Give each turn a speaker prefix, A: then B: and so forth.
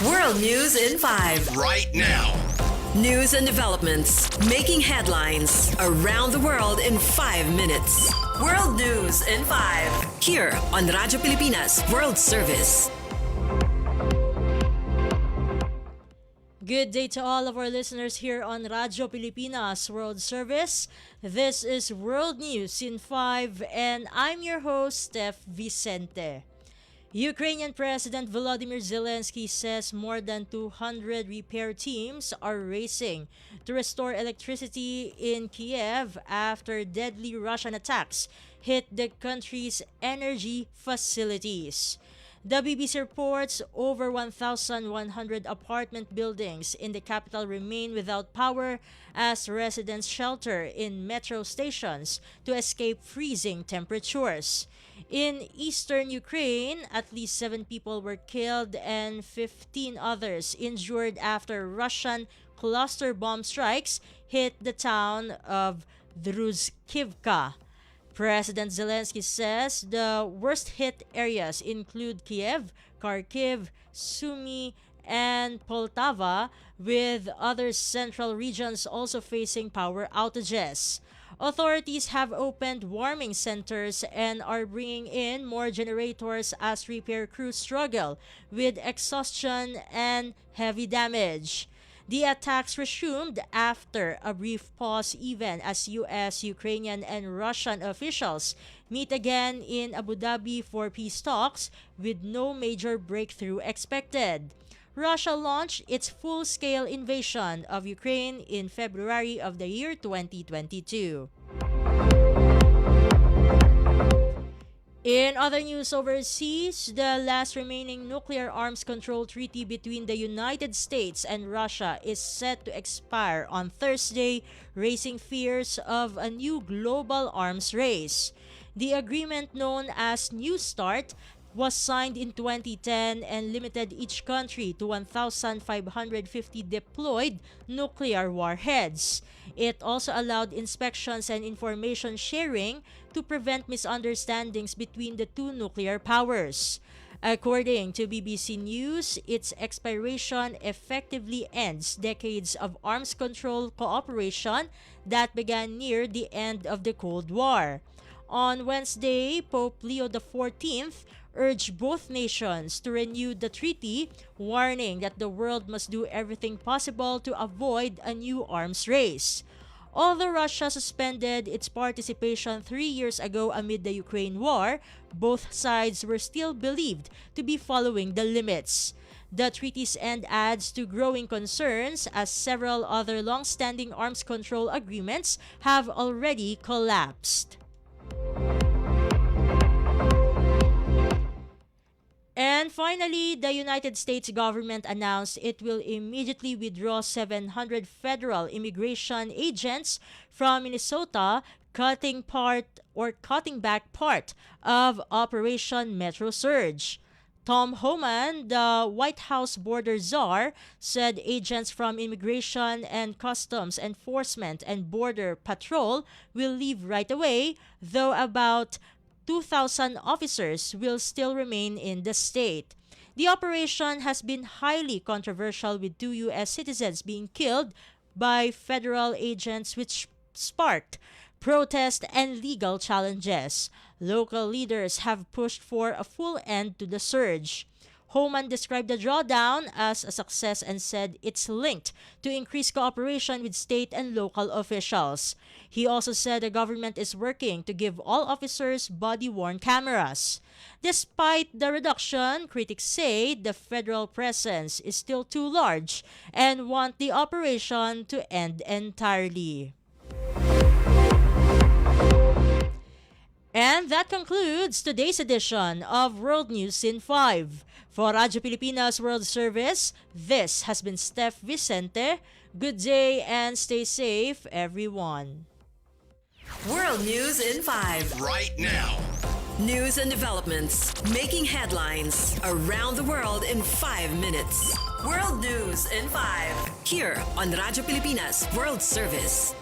A: World News in 5.
B: Right now.
A: News and developments making headlines around the world in 5 minutes. World News in 5. Here on Radyo Pilipinas World Service.
C: Good day to all of our listeners here on Radyo Pilipinas World Service. This is World News in 5 and I'm your host, Steph Vicente. Ukrainian President Volodymyr Zelensky says more than 200 repair teams are racing to restore electricity in Kiev after deadly Russian attacks hit the country's energy facilities. The BBC reports over 1,100 apartment buildings in the capital remain without power as residents shelter in metro stations to escape freezing temperatures. In eastern Ukraine, at least 7 people were killed and 15 others injured after Russian cluster bomb strikes hit the town of Druzhkivka. President Zelensky says the worst hit areas include Kiev, Kharkiv, Sumy, and Poltava, with other central regions also facing power outages. Authorities have opened warming centers and are bringing in more generators as repair crews struggle with exhaustion and heavy damage. The attacks resumed after a brief pause even as U.S., Ukrainian, and Russian officials meet again in Abu Dhabi for peace talks with no major breakthrough expected. Russia launched its full-scale invasion of Ukraine in February of the year 2022. In other news overseas, the last remaining nuclear arms control treaty between the United States and Russia is set to expire on Thursday, raising fears of a new global arms race. The agreement, known as New START, was signed in 2010 and limited each country to 1,550 deployed nuclear warheads. It also allowed inspections and information sharing to prevent misunderstandings between the two nuclear powers. According to BBC News, its expiration effectively ends decades of arms control cooperation that began near the end of the Cold War. On Wednesday, Pope Leo XIV urged both nations to renew the treaty, warning that the world must do everything possible to avoid a new arms race. Although Russia suspended its participation 3 years ago amid the Ukraine war, both sides were still believed to be following the limits. The treaty's end adds to growing concerns as several other long-standing arms control agreements have already collapsed. And finally, the United States government announced it will immediately withdraw 700 federal immigration agents from Minnesota, cutting back part of Operation Metro Surge. Tom Homan, the White House border czar, said agents from Immigration and Customs Enforcement and Border Patrol will leave right away, though about 2,000 officers will still remain in the state. The operation has been highly controversial, with 2 U.S. citizens being killed by federal agents, which sparked protests and legal challenges. Local leaders have pushed for a full end to the surge. Homan described the drawdown as a success and said it's linked to increased cooperation with state and local officials. He also said the government is working to give all officers body-worn cameras. Despite the reduction, critics say the federal presence is still too large and want the operation to end entirely. And that concludes today's edition of World News in 5. For Radyo Pilipinas World Service, this has been Steph Vicente. Good day and stay safe, everyone.
A: World News in 5.
B: Right now.
A: News and developments making headlines around the world in 5 minutes. World News in 5. Here on Radyo Pilipinas World Service.